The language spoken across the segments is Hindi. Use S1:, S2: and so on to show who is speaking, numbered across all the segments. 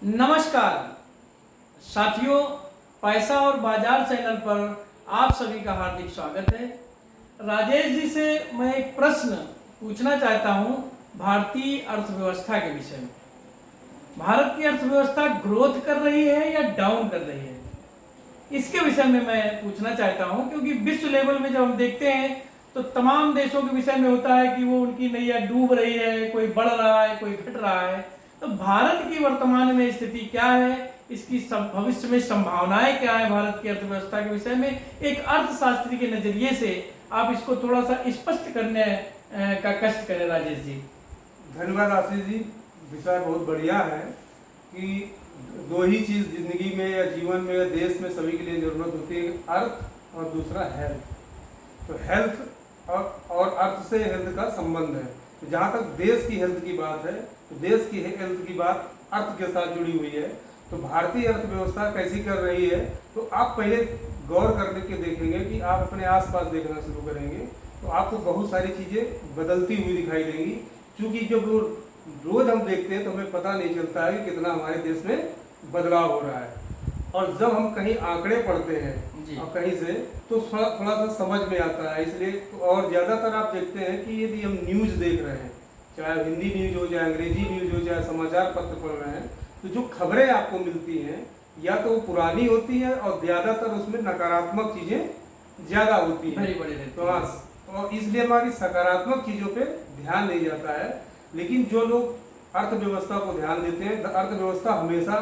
S1: नमस्कार साथियों, पैसा और बाजार चैनल पर आप सभी का हार्दिक स्वागत है। राजेश जी से मैं एक प्रश्न पूछना चाहता हूं भारतीय अर्थव्यवस्था के विषय में। भारत की अर्थव्यवस्था ग्रोथ कर रही है या डाउन कर रही है, इसके विषय में मैं पूछना चाहता हूं, क्योंकि विश्व लेवल में जब हम देखते हैं तो तमाम देशों के विषय में होता है कि वो उनकी नैया डूब रही है, कोई बढ़ रहा है, कोई घट रहा है। तो भारत की वर्तमान में स्थिति क्या है, इसकी भविष्य में संभावनाएं क्या है भारत की अर्थव्यवस्था के विषय में, एक अर्थशास्त्री के नजरिए से आप इसको थोड़ा सा स्पष्ट करने का कष्ट करें राजेश जी।
S2: धन्यवाद आशीष जी। विषय बहुत बढ़िया है कि दो ही चीज जिंदगी में या जीवन में या देश में सभी के लिए जरूरत होती है, अर्थ और दूसरा हेल्थ। तो हेल्थ और अर्थ से हेल्थ का संबंध है। तो जहाँ तक देश की हेल्थ की बात है तो देश की हेल्थ की बात अर्थ के साथ जुड़ी हुई है। तो भारतीय अर्थव्यवस्था कैसी कर रही है, तो आप पहले गौर करने के देखेंगे कि आप अपने आसपास देखना शुरू करेंगे तो आपको बहुत सारी चीजें बदलती हुई दिखाई देंगी। क्योंकि जब रोज हम देखते हैं तो हमें पता नहीं चलता है कि कितना हमारे देश में बदलाव हो रहा है, और जब हम कहीं आंकड़े पढ़ते हैं और कहीं से तो थोड़ा सा समझ में आता है। इसलिए और ज्यादातर आप देखते हैं कि यदि हम न्यूज देख रहे हैं, चाहे हिंदी न्यूज हो, चाहे अंग्रेजी न्यूज हो, चाहे समाचार पत्र पढ़ रहे हैं, तो जो खबरें आपको मिलती हैं या तो वो पुरानी होती है और ज्यादातर उसमें नकारात्मक चीजें ज्यादा होती है। तो और इसलिए हमारी सकारात्मक चीजों पे ध्यान नहीं जाता है। लेकिन जो लोग अर्थव्यवस्था को ध्यान देते हैं, अर्थव्यवस्था हमेशा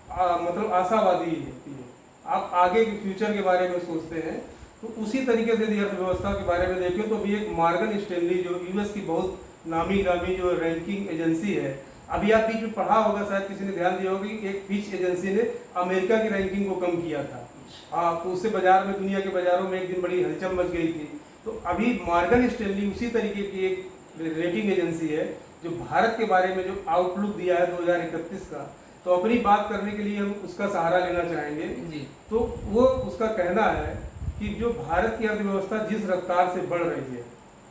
S2: मतलब आशावादी होती है। आप आगे के फ्यूचर के बारे में सोचते हैं तो उसी तरीके से यदि अर्थव्यवस्था के बारे में देखें तो भी एक मॉर्गन स्टैनली जो यूएस की बहुत नामी गामी जो रैंकिंग एजेंसी है, अभी आप बीच में पढ़ा होगा, शायद किसी ने ध्यान दिया होगा कि एक फिच एजेंसी ने अमेरिका की रैंकिंग को कम किया था। तो उससे बाजार में, दुनिया के बाजारों में एक दिन बड़ी हलचल मच गई थी। तो अभी मॉर्गन स्टैनली उसी तरीके की एक रेटिंग एजेंसी है जो भारत के बारे में जो आउटलुक दिया है 2031 का, तो अपनी बात करने के लिए हम उसका सहारा लेना चाहेंगे जी। तो वो उसका कहना है कि जो भारत की अर्थव्यवस्था जिस रफ्तार से बढ़ रही है,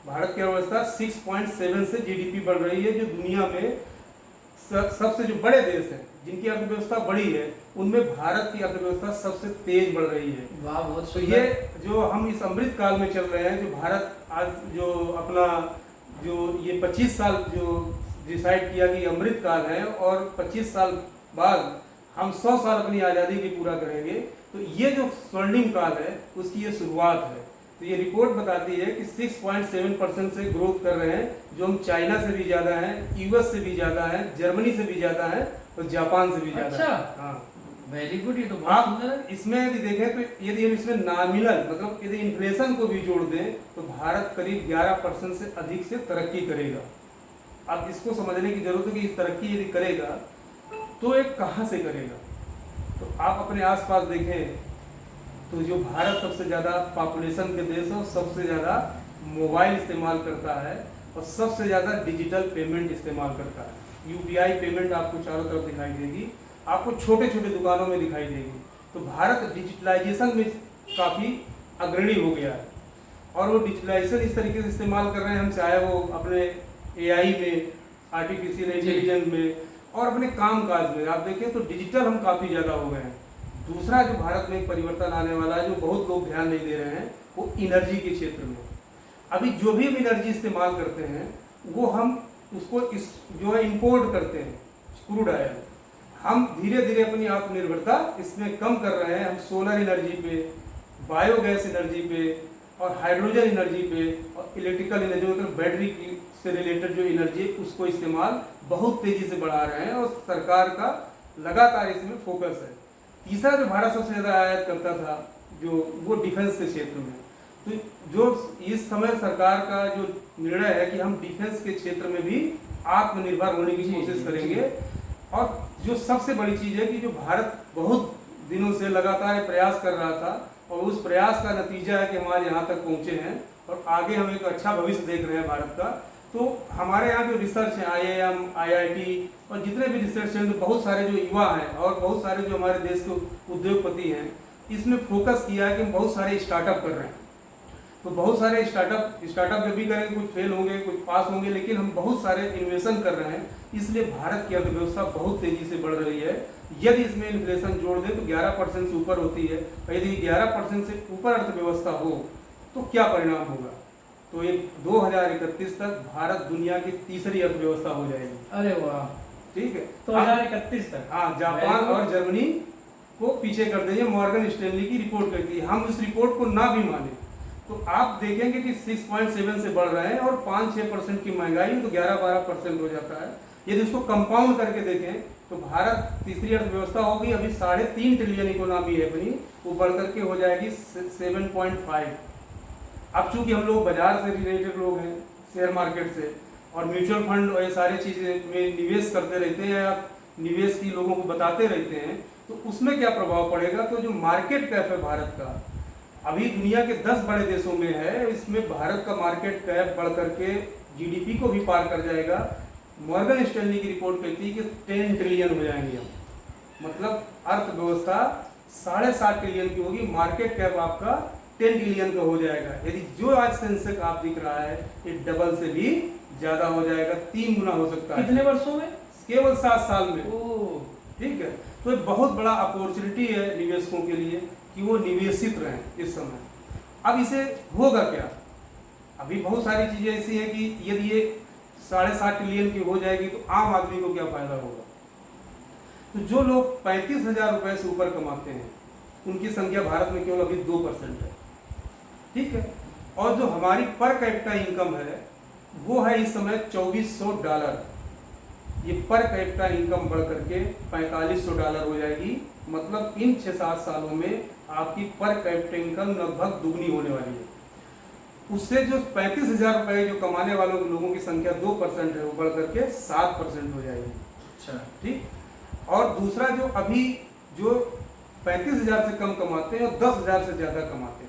S2: भारत की अर्थव्यवस्था 6.7 से जीडीपी बढ़ रही है, जो दुनिया में सबसे जो बड़े देश हैं जिनकी अर्थव्यवस्था बड़ी है उनमें भारत की अर्थव्यवस्था सबसे तेज बढ़ रही है।
S1: वाह, बहुत
S2: तो ये जो हम इस अमृत काल में चल रहे हैं, जो भारत आज जो अपना जो ये 25 साल जो डिसाइड किया कि अमृत काल है और 25 साल बाद हम 100 साल अपनी आज़ादी की पूरा करेंगे, तो ये जो स्वर्णिम काल है उसकी ये शुरुआत है। तो ये रिपोर्ट बताती है कि 6.7% से ग्रोथ कर रहे हैं, जो हम चाइना से भी ज़्यादा हैं, यूएस से भी ज़्यादा हैं, जर्मनी से भी ज़्यादा हैं और जापान से भी ज़्यादा।
S1: अच्छा,
S2: हाँ,
S1: वेरी गुड। ये तो
S2: आप इसमें यदि देखें तो यदि हम इसमें नॉमिनल मतलब यदि इन्फ्लेशन को भी जोड़ दें तो भारत करीब 11% से अधिक से तरक्की करेगा। अब इसको समझने की जरूरत है कि इस तरक्की यदि करेगा तो एक कहाँ से करेगा। तो आप अपने आसपास देखें तो जो भारत सबसे ज़्यादा पॉपुलेशन के देश है और सबसे ज़्यादा मोबाइल इस्तेमाल करता है और सबसे ज़्यादा डिजिटल पेमेंट इस्तेमाल करता है। यूपीआई पेमेंट आपको चारों तरफ दिखाई देगी, आपको छोटे छोटे दुकानों में दिखाई देगी। तो भारत डिजिटलाइजेशन में काफ़ी अग्रणी हो गया है और वो डिजिटलाइजेशन इस तरीके से इस्तेमाल कर रहे हैं, हम चाहे वो अपने एआई में, आर्टिफिशियल इंटेलिजेंस में और अपने काम काज में आप देखें तो डिजिटल हम काफ़ी ज़्यादा हो गए हैं। दूसरा जो भारत में एक परिवर्तन आने वाला है, जो बहुत लोग ध्यान नहीं दे रहे हैं, वो एनर्जी के क्षेत्र में। अभी जो भी हम एनर्जी इस्तेमाल करते हैं वो हम उसको जो है इंपोर्ट करते हैं, क्रूड ऑयल। हम धीरे धीरे अपनी आत्मनिर्भरता इसमें कम कर रहे हैं। हम सोलर एनर्जी पे, बायोगैस एनर्जी पे और हाइड्रोजन एनर्जी पे और इलेक्ट्रिकल एनर्जी मतलब बैटरी की से रिलेटेड जो एनर्जी है उसको इस्तेमाल बहुत तेजी से बढ़ा रहे हैं और सरकार का लगातार इसमें फोकस है। तीसरा जो भारत सबसे ज़्यादा आयात करता था जो वो डिफेंस के क्षेत्र में, तो जो इस समय सरकार का जो निर्णय है कि हम डिफेंस के क्षेत्र में भी आत्मनिर्भर होने की कोशिश करेंगे। और जो सबसे बड़ी चीज़ है कि जो भारत बहुत दिनों से लगातार प्रयास कर रहा था और उस प्रयास का नतीजा है कि हम आज यहाँ तक पहुँचे हैं और आगे हम एक अच्छा भविष्य देख रहे हैं भारत का। तो हमारे यहाँ जो रिसर्च है, आईआईएम, आईआईटी और जितने भी रिसर्च हैं, तो बहुत सारे जो युवा हैं और बहुत सारे जो हमारे देश के उद्योगपति हैं, इसमें फोकस किया है कि हम बहुत सारे स्टार्टअप कर रहे हैं। तो बहुत सारे स्टार्टअप जब भी करेंगे, कुछ फेल होंगे, कुछ पास होंगे, लेकिन हम बहुत सारे इन्वेस्टमेंट कर रहे हैं इसलिए भारत की अर्थव्यवस्था बहुत तेजी से बढ़ रही है। यदि इसमें इन्फ्लेशन जोड़ दें तो 11% से ऊपर होती है, और यदि 11% से ऊपर अर्थव्यवस्था हो तो क्या परिणाम होगा? तो ये 2031 तक भारत दुनिया की तीसरी अर्थव्यवस्था हो जाएगी।
S1: अरे वाह,
S2: ठीक है,
S1: 2031 तक।
S2: हाँ, जापान और जर्मनी को पीछे कर देंगे, मॉर्गन स्टैनली की रिपोर्ट कहती है। हम इस रिपोर्ट को ना भी माने तो आप देखेंगे कि 6.7 से बढ़ रहे हैं और 5-6% की महंगाई तो 11-12% हो जाता है। यदि उसको कंपाउंड करके देखें तो भारत तीसरी अर्थव्यवस्था होगी, अभी 3.5 ट्रिलियन इकोनॉमी है अपनी, वो बढ़ करके हो जाएगी 7.5। अब चूंकि हम लोग बाजार से रिलेटेड लोग हैं, शेयर मार्केट से और म्यूचुअल फंड और ये सारी चीज़ें में निवेश करते रहते हैं या निवेश की लोगों को बताते रहते हैं, तो उसमें क्या प्रभाव पड़ेगा? तो जो मार्केट कैप है भारत का, अभी दुनिया के 10 बड़े देशों में है, इसमें भारत का मार्केट कैप बढ़ करके जीडीपी को भी पार कर जाएगा। मॉर्गन स्टैनली की रिपोर्ट कहती है कि 10 ट्रिलियन हो जाएंगे हम, मतलब अर्थव्यवस्था 7.5 ट्रिलियन की होगी, मार्केट कैप आपका 10 ट्रिलियन का हो जाएगा। यदि जो आज सेंसेक्स आप दिख रहा है ये डबल से भी ज्यादा हो जाएगा, 3 गुना हो सकता है।
S1: कितने वर्षों में?
S2: केवल 7 साल में।
S1: ओह,
S2: ठीक है, तो एक बहुत बड़ा अपॉर्चुनिटी है निवेशकों के लिए कि वो निवेशित रहें इस समय। अब इसे होगा क्या? अभी बहुत सारी चीजें ऐसी हैं कि यदि ये 7.5 ट्रिलियन की हो जाएगी तो आम आदमी को क्या फायदा होगा? तो जो लोग 35,000 रुपए से ऊपर कमाते हैं उनकी संख्या भारत में केवल अभी 2% है। ठीक है, और जो हमारी पर कैपिटा इनकम है वो है इस समय $2400। ये पर कैपिटा इनकम बढ़ करके $4500 हो जाएगी, मतलब इन 6-7 सालों में आपकी पर कैपिटा इनकम लगभग दुगनी होने वाली है। उससे जो 35,000 रुपए जो कमाने वालों लोगों की संख्या 2% है, वो बढ़ करके 7% हो जाएगी।
S1: अच्छा,
S2: ठीक, और दूसरा जो अभी जो 35,000 से कम कमाते हैं और 10,000 से ज्यादा कमाते हैं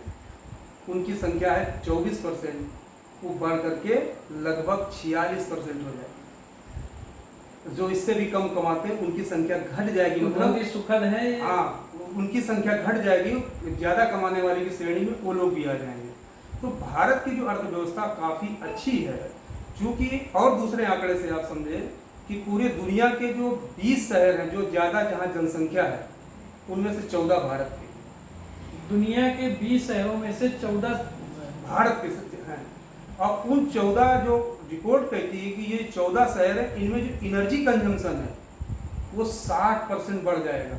S2: उनकी संख्या है 24%, वो बढ़ करके लगभग 46% हो जाएगी। जो इससे भी कम कमाते हैं उनकी संख्या घट जाएगी,
S1: बहुत ही सुखद है।
S2: हाँ, उनकी संख्या घट जाएगी, ज्यादा कमाने वाले की श्रेणी में वो लोग भी आ जाएंगे। तो भारत की जो अर्थव्यवस्था काफी अच्छी है, चूंकि और दूसरे आंकड़े से आप समझे कि पूरे दुनिया के जो 20 शहर हैं जो ज्यादा जहाँ जनसंख्या है उनमें से 14 भारत के,
S1: दुनिया के 20 शहरों में से 14
S2: भारत के हैं। और उन 14 जो रिपोर्ट कहती है कि ये 14 शहर है, इनमें जो एनर्जी कंजम्पशन है वो 60% बढ़ जाएगा।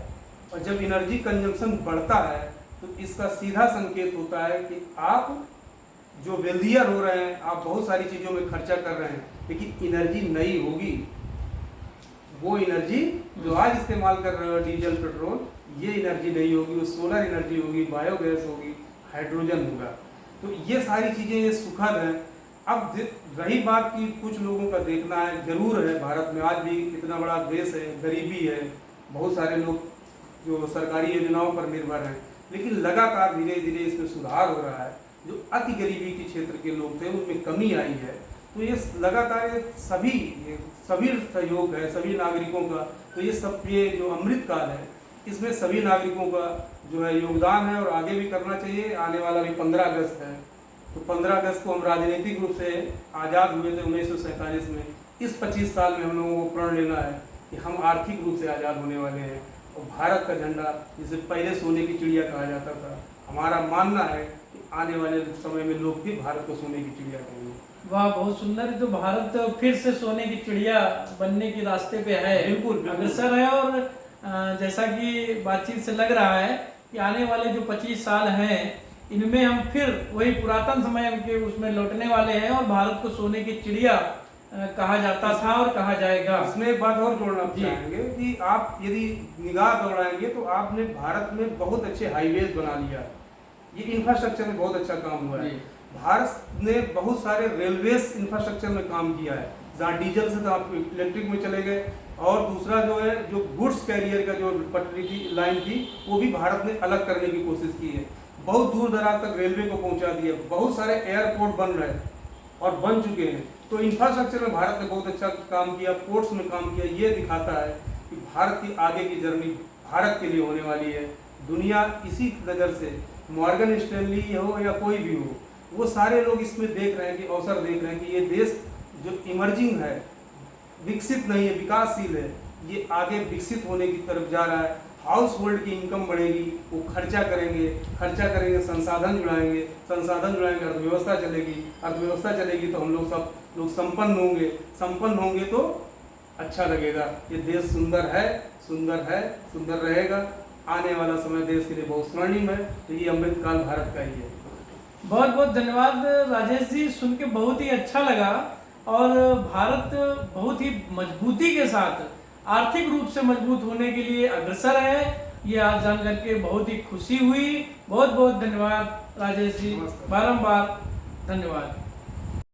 S2: और जब एनर्जी कंजम्पशन बढ़ता है तो इसका सीधा संकेत होता है कि आप जो वेल्दियर हो रहे हैं, आप बहुत सारी चीज़ों में खर्चा कर रहे हैं, लेकिन एनर्जी नई होगी। वो एनर्जी जो आज इस्तेमाल कर रहे हो डीजल पेट्रोल, ये एनर्जी नहीं होगी, वो सोलर एनर्जी होगी, बायोगैस होगी, हाइड्रोजन होगा। तो ये सारी चीज़ें ये सुखद हैं। अब रही बात कि कुछ लोगों का देखना है, जरूर है भारत में आज भी इतना बड़ा देश है, गरीबी है, बहुत सारे लोग जो सरकारी योजनाओं पर निर्भर हैं, लेकिन लगातार धीरे धीरे इसमें सुधार हो रहा है। जो अति गरीबी के क्षेत्र के लोग थे उनमें कमी आई है। तो ये लगातार सभी सहयोग है सभी नागरिकों का। तो ये जो अमृत काल है इसमें सभी नागरिकों का जो है योगदान है और आगे भी करना चाहिए। आने वाला भी 15 अगस्त है, तो 15 अगस्त को हम राजनीतिक रूप से आज़ाद हुए थे 1947 में। इस 25 साल में हम लोगों को प्रण लेना है कि हम आर्थिक रूप से आज़ाद होने वाले हैं और भारत का झंडा, जिसे पहले सोने की चिड़िया कहा जाता था, हमारा मानना है कि आने वाले समय में लोग भी भारत को सोने की चिड़िया कहेंगे।
S1: वाह, बहुत सुंदर। तो भारत फिर से सोने की चिड़िया बनने के रास्ते पे है,
S2: बिल्कुल
S1: अग्रसर है। और जैसा कि बातचीत से लग रहा है कि आने वाले जो 25 साल हैं इनमें हम फिर वही पुरातन समय के उसमें लौटने वाले हैं और भारत को सोने की चिड़िया कहा जाता था और कहा जाएगा।
S2: इसमें एक बात और जोड़ना चाहेंगे कि आप यदि निगाह दौड़ाएंगे तो आपने भारत में बहुत अच्छे हाईवेज बना लिया है, ये इंफ्रास्ट्रक्चर में बहुत अच्छा काम हुआ है। भारत ने बहुत सारे रेलवेज इंफ्रास्ट्रक्चर में काम किया है, जहाँ डीजल से तो आप इलेक्ट्रिक में चले गए। और दूसरा जो है जो गुड्स कैरियर का जो पटरी थी, लाइन थी, वो भी भारत ने अलग करने की कोशिश की है। बहुत दूर दराज तक रेलवे को पहुंचा दिया, बहुत सारे एयरपोर्ट बन रहे हैं और बन चुके हैं। तो इंफ्रास्ट्रक्चर में भारत ने बहुत अच्छा काम किया, पोर्ट्स में काम किया। ये दिखाता है कि भारत की आगे की जर्नी भारत के लिए होने वाली है। दुनिया इसी नज़र से, मॉर्गन स्टैनली हो या कोई भी हो, वो सारे लोग इसमें देख रहे हैं कि अवसर देख रहे हैं कि ये देश जो इमर्जिंग है, विकसित नहीं है, विकासशील है, ये आगे विकसित होने की तरफ जा रहा है। हाउस होल्ड की इनकम बढ़ेगी, वो खर्चा करेंगे, संसाधन जुड़ाएंगे, अर्थव्यवस्था चलेगी तो हम लोग सब लोग संपन्न होंगे तो अच्छा लगेगा। ये देश सुंदर रहेगा। आने वाला समय देश के लिए बहुत स्वर्णिम है, तो ये अमृतकाल भारत का ही है।
S1: बहुत बहुत धन्यवाद राजेश जी, सुन के बहुत ही अच्छा लगा। और भारत बहुत ही मजबूती के साथ आर्थिक रूप से मजबूत होने के लिए अग्रसर है, ये आज जान करके बहुत ही खुशी हुई। बहुत बहुत धन्यवाद राजेश जी,
S2: नमस्कार।
S1: बारंबार धन्यवाद।